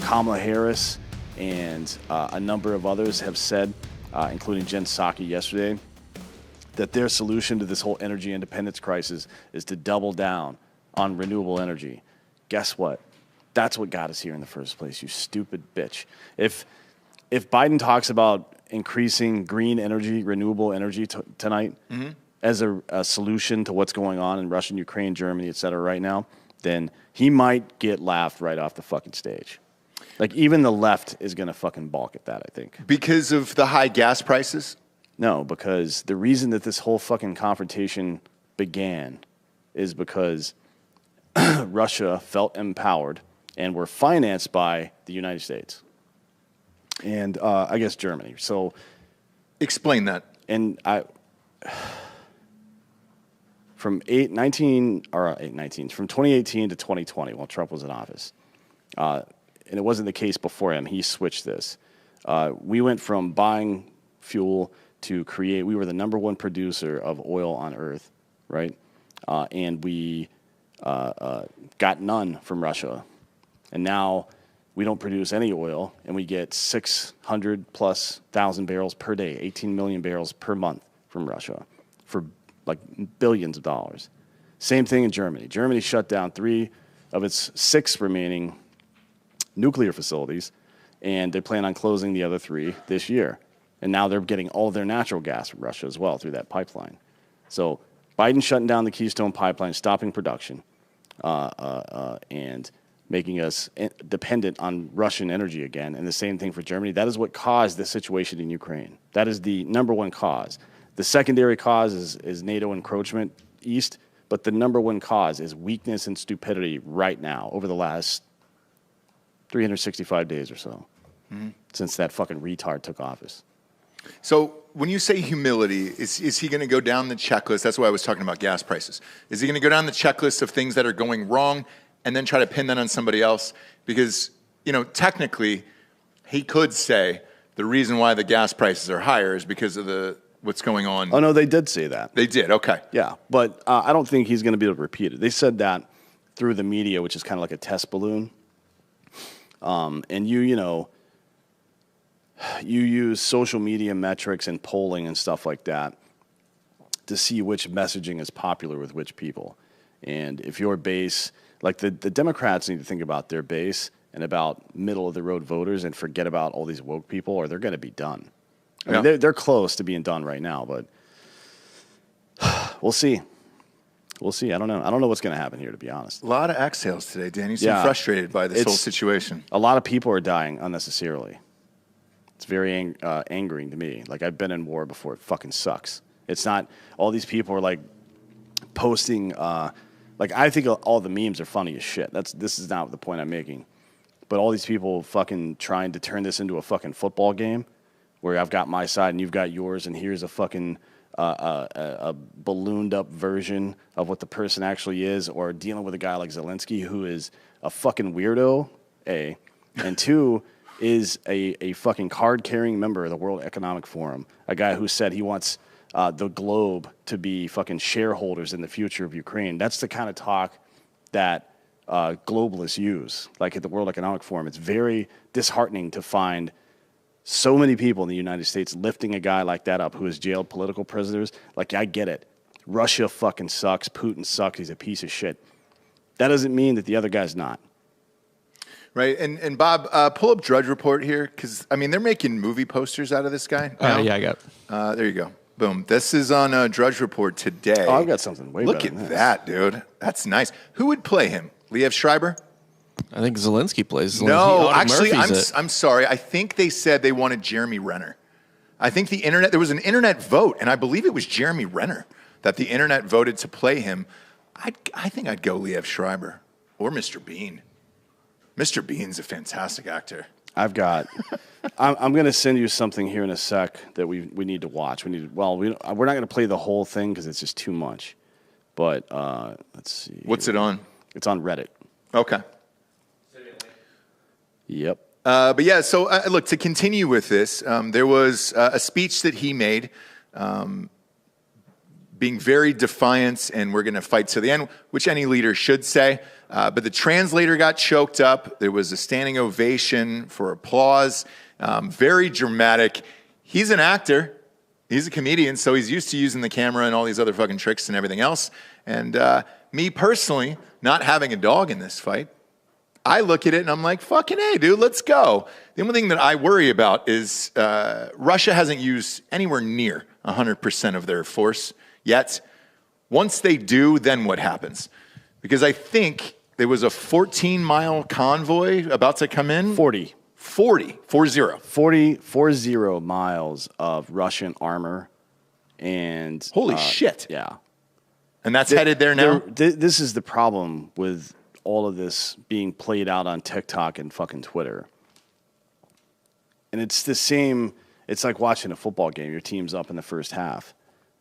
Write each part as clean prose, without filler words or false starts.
Kamala Harris and a number of others have said, including Jen Psaki yesterday, that their solution to this whole energy independence crisis is to double down on renewable energy. Guess what? That's what got us here in the first place, you stupid bitch. If Biden talks about increasing green energy, renewable energy tonight as a solution to what's going on in Russia, Ukraine, Germany, et cetera right now, then he might get laughed right off the fucking stage. Like, even the left is going to fucking balk at that, I think. Because of the high gas prices? No, because the reason that this whole fucking confrontation began is because Russia felt empowered and were financed by the United States and I guess Germany. So, explain that. And from 2018 to 2020, while Trump was in office, and it wasn't the case before him, he switched this. We went from buying fuel to create. We were the number one producer of oil on Earth, right? And we got none from Russia. And now we don't produce any oil, and we get 600+ thousand barrels per day, 18 million barrels per month from Russia for like billions of dollars. Same thing in Germany. Germany shut down 3 of its 6 remaining nuclear facilities, and they plan on closing the other 3 this year. And now they're getting all their natural gas from Russia as well through that pipeline. So Biden shutting down the Keystone Pipeline, stopping production, and making us dependent on Russian energy again. And the same thing for Germany. That is what caused the situation in Ukraine. That is the number one cause. The secondary cause is NATO encroachment east, but the number one cause is weakness and stupidity right now over the last 365 days or so since that fucking retard took office. So when you say humility, is he going to go down the checklist? That's why I was talking about gas prices. Is he going to go down the checklist of things that are going wrong and then try to pin that on somebody else? Because, you know, technically, he could say the reason why the gas prices are higher is because of what's going on. Oh, no, they did say that. They did, okay. Yeah, but I don't think he's going to be able to repeat it. They said that through the media, which is kind of like a test balloon. And you use social media metrics and polling and stuff like that to see which messaging is popular with which people. And if your base, like the Democrats need to think about their base and about middle-of-the-road voters and forget about all these woke people, or they're going to be done. I mean, they're close to being done right now, but we'll see. We'll see. I don't know. I don't know what's going to happen here, to be honest. A lot of exhales today, Dan. You seem frustrated by this whole situation. A lot of people are dying unnecessarily. It's very angering to me. Like, I've been in war before. It fucking sucks. It's not all these people are like posting. Like, I think all the memes are funny as shit. This is not the point I'm making. But all these people fucking trying to turn this into a fucking football game where I've got my side and you've got yours, and here's a fucking a ballooned up version of what the person actually is, or dealing with a guy like Zelensky who is a fucking weirdo, A, and 2, is a fucking card-carrying member of the World Economic Forum, a guy who said he wants the globe to be fucking shareholders in the future of Ukraine. That's the kind of talk that globalists use, like at the World Economic Forum. It's very disheartening to find so many people in the United States lifting a guy like that up who has jailed political prisoners. Like, I get it. Russia fucking sucks. Putin sucks. He's a piece of shit. That doesn't mean that the other guy's not. Right. And Bob, pull up Drudge Report here, because, I mean, they're making movie posters out of this guy. Yeah, I got it. There you go. Boom. This is on Drudge Report today. Oh, I've got something way Look better than at this. that, dude. That's nice. Who would play him? Liev Schreiber? I think Zelensky plays. No, Zelensky. actually, Murphy's I'm sorry. I think they said they wanted Jeremy Renner. I think there was an internet vote, and I believe it was Jeremy Renner that the internet voted to play him. I think I'd go Liev Schreiber or Mr. Bean. Mr. Bean's a fantastic actor. I'm going to send you something here in a sec that we need to watch. We're not going to play the whole thing because it's just too much. But let's see. What's it on? It's on Reddit. Okay. Yep. But yeah, so look, to continue with this, there was a speech that he made being very defiant, and we're going to fight to the end, which any leader should say. But the translator got choked up. There was a standing ovation for applause. Very dramatic. He's an actor. He's a comedian, so he's used to using the camera and all these other fucking tricks and everything else. And me personally, not having a dog in this fight, I look at it and I'm like, fucking hey, dude, let's go. The only thing that I worry about is Russia hasn't used anywhere near 100% of their force yet. Once they do, then what happens? Because I think there was a 14-mile convoy about to come in. 40 miles of Russian armor. And holy shit. Yeah. And that's headed there now? This is the problem with all of this being played out on TikTok and fucking Twitter. And it's the same. It's like watching a football game. Your team's up in the first half.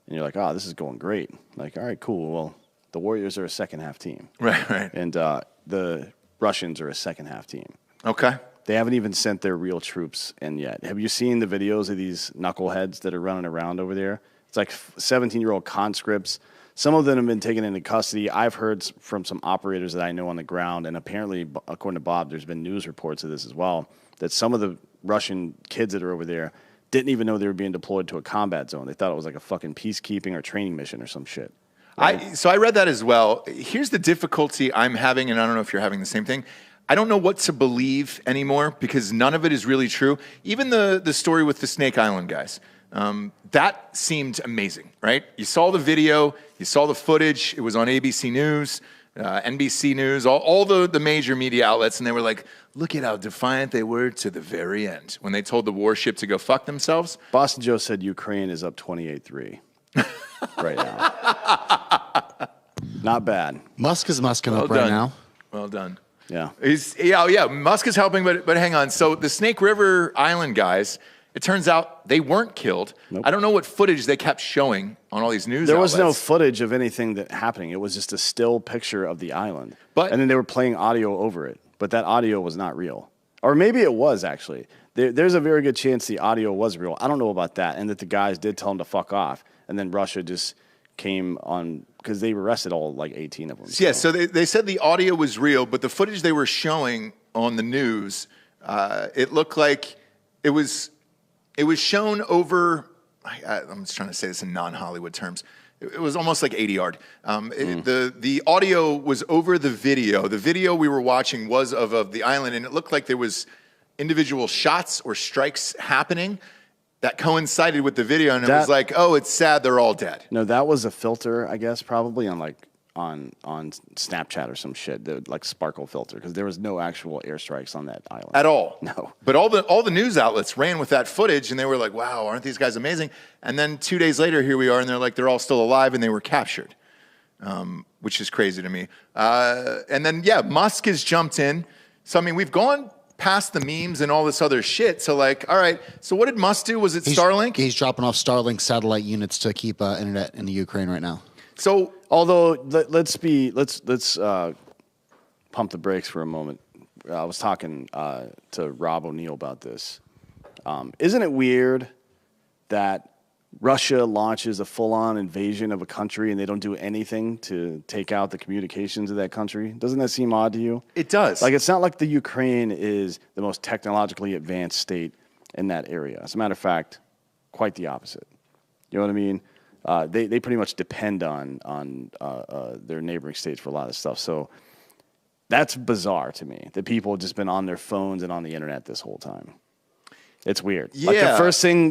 And you're like, oh, this is going great. Like, all right, cool. Well, the Warriors are a second-half team. Right. And the Russians are a second-half team. Okay. They haven't even sent their real troops in yet. Have you seen the videos of these knuckleheads that are running around over there? It's like 17-year-old conscripts. Some of them have been taken into custody. I've heard from some operators that I know on the ground, and apparently, according to Bob, there's been news reports of this as well, that some of the Russian kids that are over there didn't even know they were being deployed to a combat zone. They thought it was like a fucking peacekeeping or training mission or some shit. Right? So I read that as well. Here's the difficulty I'm having, and I don't know if you're having the same thing. I don't know what to believe anymore because none of it is really true. Even the story with the Snake Island guys. That seemed amazing, right? You saw the video, you saw the footage. It was on ABC News, NBC News, all the major media outlets, and they were like, look at how defiant they were to the very end when they told the warship to go fuck themselves. Boston Joe said Ukraine is up 28-3 right now. Not bad. Musk is musking up right now. Well done. Yeah. Musk is helping, but hang on. So the Snake River Island guys, it turns out they weren't killed. Nope. I don't know what footage they kept showing on all these news There outlets. was no footage of anything that happening. It was just a still picture of the island. And then they were playing audio over it. But that audio was not real. Or maybe it was, actually. There's a very good chance the audio was real. I don't know about that. And that the guys did tell them to fuck off. And then Russia just came on, because they arrested all, like, 18 of them. Yeah, so they said the audio was real, but the footage they were showing on the news, it looked like it was shown over, I'm just trying to say this in non-Hollywood terms. It was almost like 80 yard. The audio was over the video. The video we were watching was of the island, and it looked like there was individual shots or strikes happening that coincided with the video, and it was like, oh, it's sad they're all dead. No, that was a filter, I guess, probably on Snapchat or some shit, like sparkle filter, because there was no actual airstrikes on that island at all. No, but all the news outlets ran with that footage, and they were like, "Wow, aren't these guys amazing?" And then 2 days later, here we are, and they're like, they're all still alive, and they were captured, which is crazy to me. And then Musk has jumped in. So I mean, we've gone past the memes and all this other shit. So like, all right. So what did Musk do? Was it Starlink? He's dropping off Starlink satellite units to keep internet in the Ukraine right now. So, although let's pump the brakes for a moment. I was talking to Rob O'Neill about this. Isn't it weird that Russia launches a full-on invasion of a country and they don't do anything to take out the communications of that country? Doesn't that seem odd to you? It does. Like, it's not like the Ukraine is the most technologically advanced state in that area. As a matter of fact, quite the opposite. You know what I mean? They pretty much depend on their neighboring states for a lot of stuff. So that's bizarre to me that people have just been on their phones and on the internet this whole time. It's weird. Yeah. Like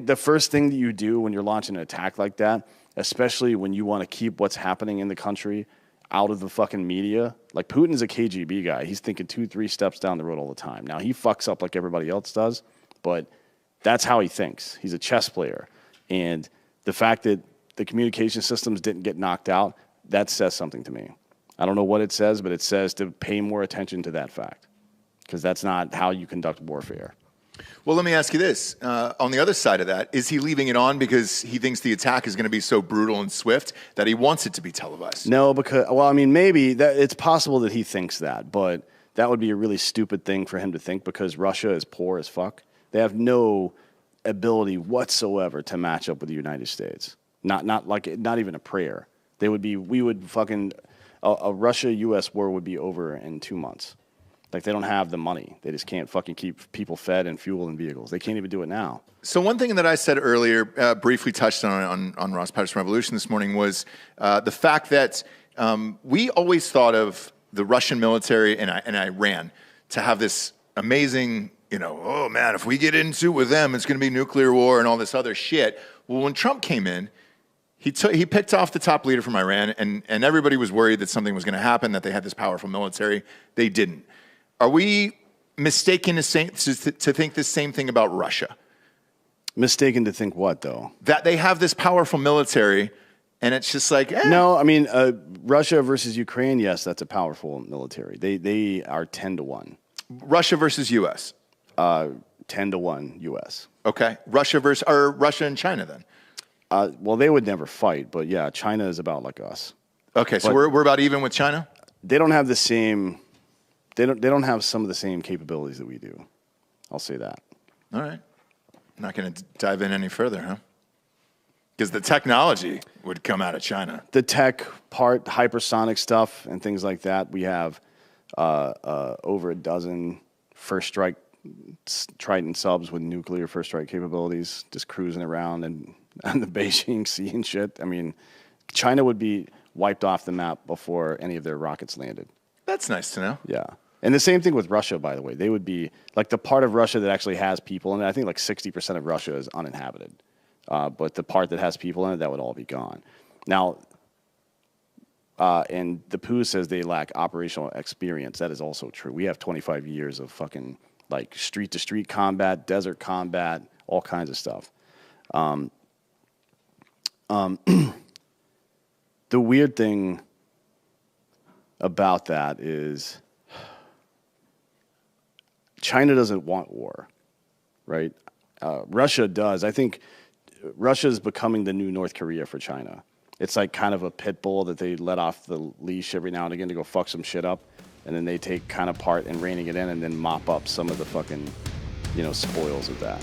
the first thing that you do when you're launching an attack like that, especially when you want to keep what's happening in the country out of the fucking media. Like, Putin's a KGB guy. He's thinking 2-3 steps down the road all the time. Now, he fucks up like everybody else does, but that's how he thinks. He's a chess player. And the fact that the communication systems didn't get knocked out, that says something to me. I don't know what it says, but it says to pay more attention to that fact, because that's not how you conduct warfare. Well, let me ask you this. On the other side of that, is he leaving it on because he thinks the attack is going to be so brutal and swift that he wants it to be televised? No, because, well, I mean, maybe it's possible that he thinks that, but that would be a really stupid thing for him to think, because Russia is poor as fuck. They have no ability whatsoever to match up with the United States. Not even a prayer. We would fucking a Russia-U.S. war would be over in 2 months. Like, they don't have the money. They just can't fucking keep people fed and fuel and vehicles. They can't even do it now. So one thing that I said earlier, briefly touched on Ross Patterson Revolution this morning, was the fact that we always thought of the Russian military and Iran to have this amazing, oh man, if we get into it with them, it's going to be nuclear war and all this other shit. Well, when Trump came in, he picked off the top leader from Iran, and everybody was worried that something was going to happen, that they had this powerful military. They didn't. Are we mistaken to think the same thing about Russia? Mistaken to think what, though? That they have this powerful military, and it's just like, No, I mean, Russia versus Ukraine, yes, that's a powerful military. They are 10-1. Russia versus U.S.? 10-1 U.S. Okay. Russia and China, then? Well, they would never fight, but yeah, China is about like us. Okay, so we're about even with China? They don't have the same... They don't have some of the same capabilities that we do. I'll say that. All right. I'm not going to dive in any further, huh? Because the technology would come out of China. The tech part, hypersonic stuff and things like that, we have over a dozen first strike Triton subs with nuclear first strike capabilities just cruising around and on the Beijing Sea and shit. I mean, China would be wiped off the map before any of their rockets landed. That's nice to know. Yeah. And the same thing with Russia, by the way. They would be, like, the part of Russia that actually has people in it, I think like 60% of Russia is uninhabited. But the part that has people in it, that would all be gone. Now, and the Pooh says they lack operational experience. That is also true. We have 25 years of fucking, like, street-to-street combat, desert combat, all kinds of stuff. The weird thing about that is China doesn't want war, right? Russia does. I think Russia is becoming the new North Korea for China. It's like kind of a pit bull that they let off the leash every now and again to go fuck some shit up, and then they take kind of part in reining it in and then mop up some of the fucking, spoils of that.